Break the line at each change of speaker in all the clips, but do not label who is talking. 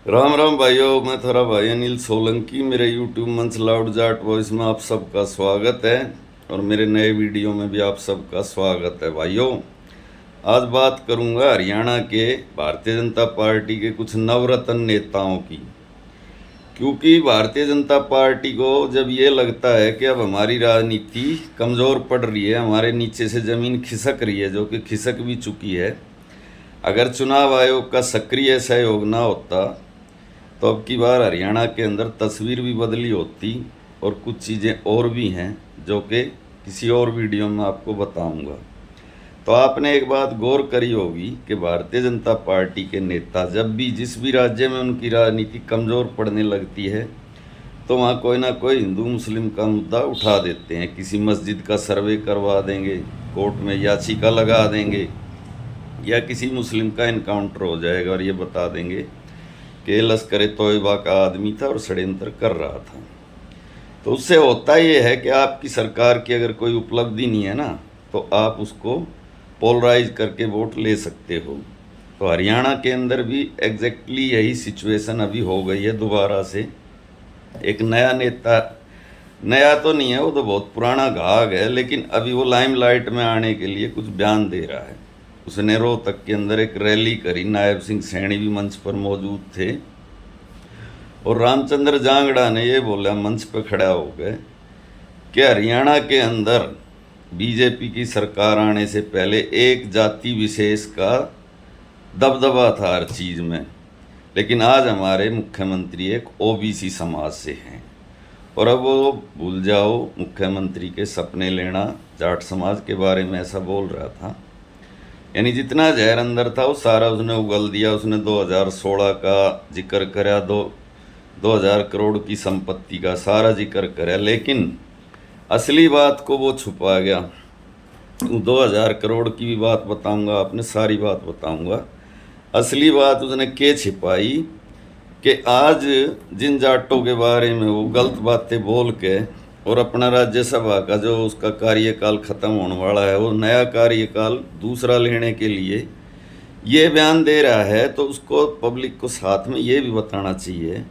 राम राम भाइयों, मैं थारा भाई अनिल सोलंकी। मेरे यूट्यूब मंच लाउड जाट वॉइस में आप सबका स्वागत है और मेरे नए वीडियो में भी आप सबका स्वागत है भाइयों। आज बात करूंगा हरियाणा के भारतीय जनता पार्टी के कुछ नवरत्न नेताओं की। क्योंकि भारतीय जनता पार्टी को जब ये लगता है कि अब हमारी राजनीति कमज़ोर पड़ रही है, हमारे नीचे से ज़मीन खिसक रही है, जो कि खिसक भी चुकी है, अगर चुनाव आयोग का सक्रिय सहयोग ना होता तो अब की बार हरियाणा के अंदर तस्वीर भी बदली होती और कुछ चीज़ें और भी हैं जो कि किसी और वीडियो में आपको बताऊंगा। तो आपने एक बात गौर करी होगी कि भारतीय जनता पार्टी के नेता जब भी जिस भी राज्य में उनकी राजनीति कमज़ोर पड़ने लगती है तो वहाँ कोई ना कोई हिंदू मुस्लिम का मुद्दा उठा देते हैं। किसी मस्जिद का सर्वे करवा देंगे, कोर्ट में याचिका लगा देंगे, या किसी मुस्लिम का इनकाउंटर हो जाएगा और ये बता देंगे कि लश्कर तोयबा का आदमी था और षड्यंत्र कर रहा था। तो उससे होता ये है कि आपकी सरकार की अगर कोई उपलब्धि नहीं है ना, तो आप उसको पोलराइज करके वोट ले सकते हो। तो हरियाणा के अंदर भी एग्जैक्टली यही सिचुएशन अभी हो गई है। दोबारा से एक नया नेता, नया तो नहीं है, वो तो बहुत पुराना घाघ है, लेकिन अभी वो लाइमलाइट में आने के लिए कुछ बयान दे रहा है। उसने रोहतक के अंदर एक रैली करी, नायब सिंह सैनी भी मंच पर मौजूद थे और रामचंद्र जांगड़ा ने ये बोला मंच पर खड़ा हो गए कि हरियाणा के अंदर बीजेपी की सरकार आने से पहले एक जाति विशेष का दबदबा था हर चीज़ में, लेकिन आज हमारे मुख्यमंत्री एक ओबीसी समाज से हैं और अब वो भूल जाओ मुख्यमंत्री के सपने लेना। जाट समाज के बारे में ऐसा बोल रहा था, यानी जितना जहर अंदर था वो सारा उसने उगल दिया। उसने 2016 का जिक्र कराया, 2000 करोड़ की संपत्ति का सारा जिक्र कराया, लेकिन असली बात को वो छुपा गया। 2000 करोड़ की भी बात बताऊंगा, आपने सारी बात बताऊंगा। असली बात उसने के छिपाई कि आज जिन जाटों के बारे में वो गलत बातें बोल के और अपना राज्यसभा का जो उसका कार्यकाल ख़त्म होने वाला है, वो नया कार्यकाल दूसरा लेने के लिए ये बयान दे रहा है, तो उसको पब्लिक को साथ में ये भी बताना चाहिए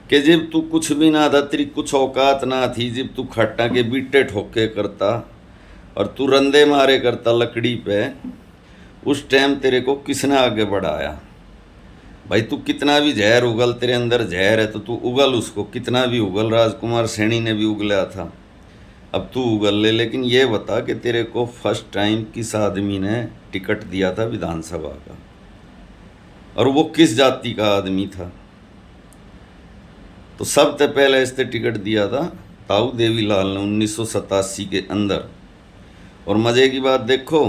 कि जब तू कुछ भी ना था, तेरी कुछ औकात ना थी, जब तू खट्टा के बीटे ठोके करता और तू रंदे मारे करता लकड़ी पे, उस टाइम तेरे को किसने आगे बढ़ाया? भाई तू कितना भी जहर उगल, तेरे अंदर जहर है तो तू उगल उसको, कितना भी उगल। राजकुमार सैनी ने भी उगला था, अब तू उगल ले। लेकिन ये बता कि तेरे को फर्स्ट टाइम किस आदमी ने टिकट दिया था विधानसभा का, और वो किस जाति का आदमी था? तो सबसे पहले इससे टिकट दिया था ताऊ देवीलाल ने 1987 के अंदर। और मज़े की बात देखो,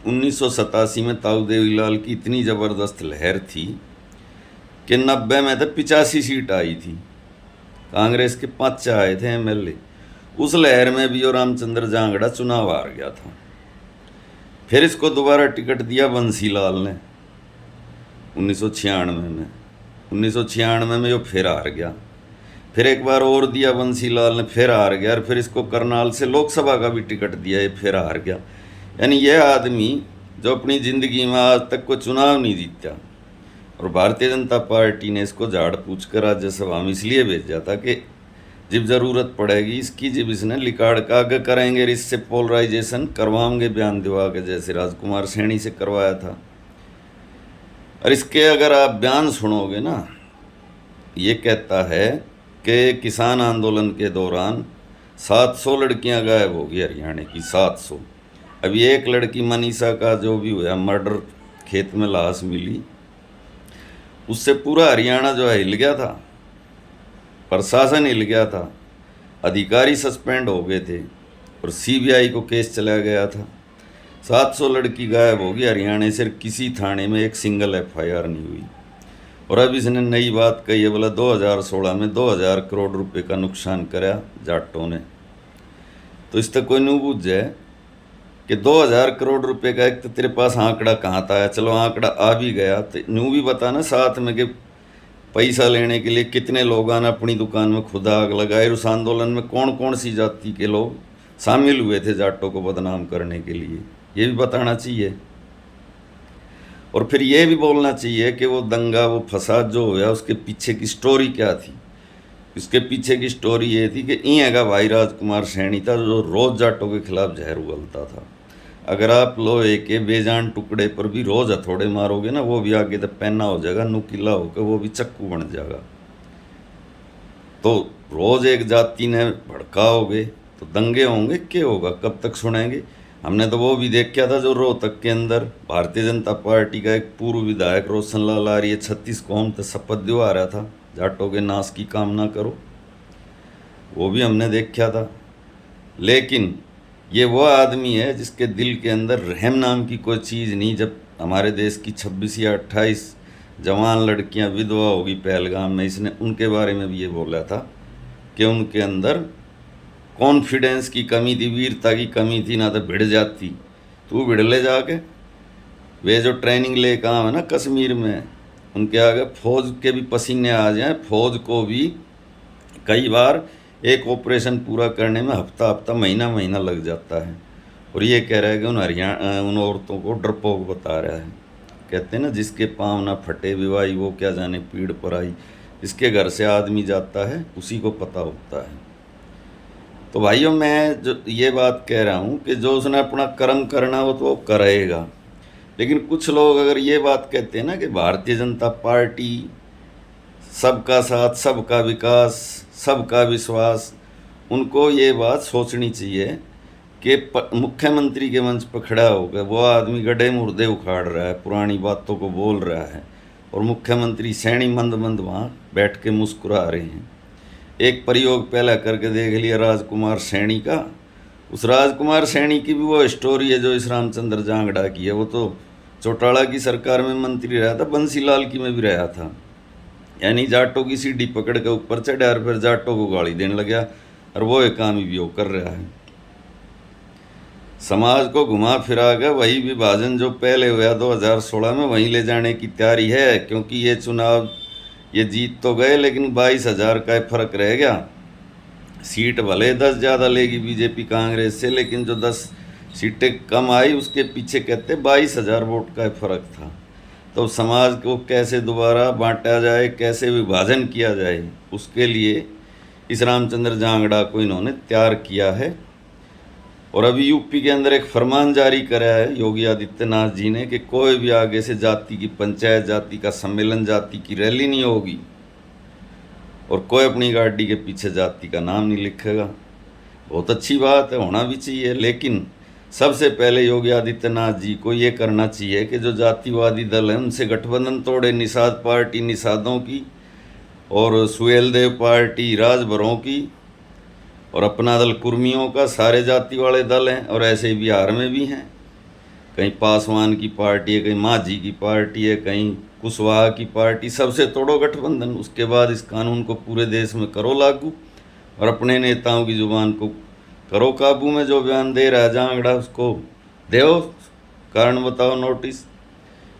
1987 में ताऊ देवीलाल की इतनी ज़बरदस्त लहर थी कि 90 में तो 85 सीट आई थी, कांग्रेस के 5 आए थे एमएलए। उस लहर में भी और रामचंद्र जांगड़ा चुनाव हार गया था। फिर इसको दोबारा टिकट दिया बंसीलाल ने 1996 में। 1996 में वो फिर हार गया। फिर एक बार और दिया बंसीलाल ने, फिर हार गया। और फिर इसको करनाल से लोकसभा का भी टिकट दिया, ये फिर हार गया। यानी यह आदमी जो अपनी ज़िंदगी में आज तक कोई चुनाव नहीं जीता, और भारतीय जनता पार्टी ने इसको झाड़ पूछ कर राज्यसभा में इसलिए भेजा था कि जब ज़रूरत पड़ेगी इसकी, जब इसने लिकाड़ का आगे करेंगे, इससे पोलराइजेशन करवाएंगे बयान दिवा के, जैसे राजकुमार सैनी से करवाया था। और इसके अगर आप बयान सुनोगे ना, ये कहता है कि किसान आंदोलन के दौरान 700 लड़कियां गायब होगी हरियाणा की, 700। अभी एक लड़की मनीषा का जो भी हुआ मर्डर, खेत में लाश मिली, उससे पूरा हरियाणा जो है हिल गया था, प्रशासन हिल गया था, अधिकारी सस्पेंड हो गए थे और सीबीआई को केस चला गया था। 700 लड़की गायब होगी हरियाणा से, किसी थाने में एक सिंगल एफआईआर नहीं हुई। और अब इसने नई बात कही है, बोला 2016 में 2000 करोड़ रुपए का नुकसान कराया जाटों ने। तो इस तक कोई नहीं बूझ जाए कि 2000 करोड़ रुपए का, एक तो तेरे पास आंकड़ा कहाँ था आया? चलो आंकड़ा आ भी गया तो न्यू भी बताना साथ में कि पैसा लेने के लिए कितने लोग आना अपनी दुकान में खुद आग लगाए। उस आंदोलन में कौन कौन सी जाति के लोग शामिल हुए थे जाटों को बदनाम करने के लिए, ये भी बताना चाहिए। और फिर ये भी बोलना चाहिए कि वो दंगा, वो फसाद जो हुआ उसके पीछे की स्टोरी क्या थी। इसके पीछे की स्टोरी ये थी कि इं का भाई राजकुमार सैनी था जो रोज़ जाटों के खिलाफ जहर उगलता था। अगर आप लोहे के बेजान टुकड़े पर भी रोज़ हथौड़े मारोगे ना, वो भी आगे तक पहना हो जाएगा, नुकीला होकर वो भी चक्कू बन जाएगा। तो रोज़ एक जाति ने भड़काओगे तो दंगे होंगे, क्या होगा, कब तक सुनेंगे। हमने तो वो भी देखा था जो रोहतक के अंदर भारतीय जनता पार्टी का एक पूर्व विधायक रोशन लाल आर्य 36 कौम तक शपथ दिवा रहा था, जाटों के नाश की कामना करो, वो भी हमने देखा था। लेकिन ये वो आदमी है जिसके दिल के अंदर रहम नाम की कोई चीज़ नहीं। जब हमारे देश की 26 या 28 जवान लड़कियां विधवा होगी पहलगाम में, इसने उनके बारे में भी ये बोला था कि उनके अंदर कॉन्फिडेंस की कमी थी, वीरता की कमी थी, ना तो भिड़ जाती। तू भिड़ ले जाके, वे जो ट्रेनिंग ले काम है ना कश्मीर में, उनके आगे फौज के भी पसीने आ जाएं। फौज को भी कई बार एक ऑपरेशन पूरा करने में हफ्ता हफ्ता महीना महीना लग जाता है। और ये कह रहा है कि उन औरतों को डरपोक बता रहा है। कहते हैं ना, जिसके पाँव ना फटे विवाही वो क्या जाने पीड़ पर आई। जिसके घर से आदमी जाता है उसी को पता होता है। तो भाइयों, मैं जो ये बात कह रहा हूँ कि जो उसने अपना कर्म करना हो तो वो करेगा। लेकिन कुछ लोग अगर ये बात कहते हैं ना कि भारतीय जनता पार्टी सबका साथ, सबका विकास, सबका विश्वास, उनको ये बात सोचनी चाहिए कि मुख्यमंत्री के मंच पर खड़ा होकर वो आदमी गड्ढे मुर्दे उखाड़ रहा है, पुरानी बातों को बोल रहा है, और मुख्यमंत्री सैनी मंद मंद वहाँ बैठ के मुस्कुरा रहे हैं। एक प्रयोग पहला करके देख लिया राजकुमार सैनी का। उस राजकुमार सैनी की भी वो स्टोरी है जो इस रामचंद्र जांगड़ा की है। वो तो चौटाला की सरकार में मंत्री रहा था, बंसीलाल की में भी रहा था। यानी जाटों की सीढ़ी पकड़ के ऊपर चढ़ा और फिर जाटों को गाली देने लगा, और वो एक काम भी वो कर रहा है। समाज को घुमा फिरा कर वही विभाजन जो पहले हुआ 2016 में वहीं ले जाने की तैयारी है। क्योंकि ये चुनाव ये जीत तो गए, लेकिन 22,000 का फर्क रह गया। सीट भले 10 ज़्यादा लेगी बीजेपी कांग्रेस से, लेकिन जो 10 सीटें कम आई उसके पीछे कहते 22,000 वोट का फर्क था। तो समाज को कैसे दोबारा बांटा जाए, कैसे विभाजन किया जाए, उसके लिए इस रामचंद्र जांगड़ा को इन्होंने तैयार किया है। और अभी यूपी के अंदर एक फरमान जारी करा है योगी आदित्यनाथ जी ने कि कोई भी आगे से जाति की पंचायत, जाति का सम्मेलन, जाति की रैली नहीं होगी, और कोई अपनी गाड़ी के पीछे जाति का नाम नहीं लिखेगा। बहुत अच्छी बात है, होना भी चाहिए। लेकिन सबसे पहले योगी आदित्यनाथ जी को ये करना चाहिए कि जो जातिवादी दल हैं उनसे गठबंधन तोड़े। निषाद पार्टी निषादों की, और सुहेलदेव पार्टी राजभरों की, और अपना दल कुर्मियों का, सारे जाति वाले दल हैं। और ऐसे ही बिहार में भी हैं, कहीं पासवान की पार्टी है, कहीं माझी की पार्टी है, कहीं कुशवाहा की पार्टी। सबसे तोड़ो गठबंधन, उसके बाद इस कानून को पूरे देश में करो लागू, और अपने नेताओं की जुबान को करो काबू में। जो बयान दे रहा है जांगड़ा उसको दो कारण बताओ नोटिस।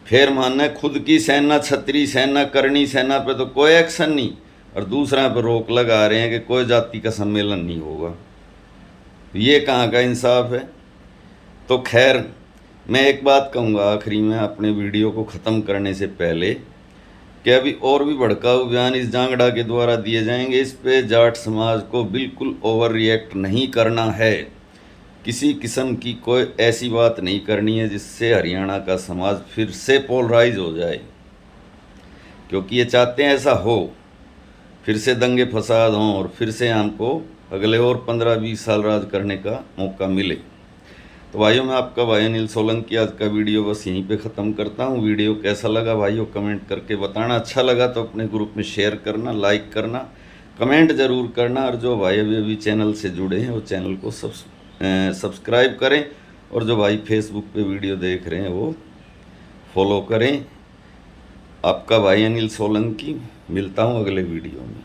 फिर मानना है खुद की सेना, छतरी सेना, करनी सेना पे तो कोई एक्शन नहीं, और दूसरा पे रोक लगा रहे हैं कि कोई जाति का सम्मेलन नहीं होगा। ये कहाँ का इंसाफ है। तो खैर, मैं एक बात कहूँगा आखिरी में अपने वीडियो को ख़त्म करने से पहले कि अभी और भी भड़काऊ बयान इस जांगड़ा के द्वारा दिए जाएंगे। इस पे जाट समाज को बिल्कुल ओवर रिएक्ट नहीं करना है। किसी किस्म की कोई ऐसी बात नहीं करनी है जिससे हरियाणा का समाज फिर से पोलराइज हो जाए, क्योंकि ये चाहते हैं ऐसा हो, फिर से दंगे फसाद हों, और फिर से हमको अगले और 15-20 साल राज करने का मौका मिले। तो भाइयों, मैं आपका भाई अनिल सोलंकी आज का वीडियो बस यहीं पे ख़त्म करता हूँ। वीडियो कैसा लगा भाइयों कमेंट करके बताना। अच्छा लगा तो अपने ग्रुप में शेयर करना, लाइक करना, कमेंट ज़रूर करना। और जो भाई अभी चैनल से जुड़े हैं वो चैनल को सब्सक्राइब करें, और जो भाई फेसबुक पे वीडियो देख रहे हैं वो फॉलो करें। आपका भाई अनिल सोलंकी, मिलता हूँ अगले वीडियो में।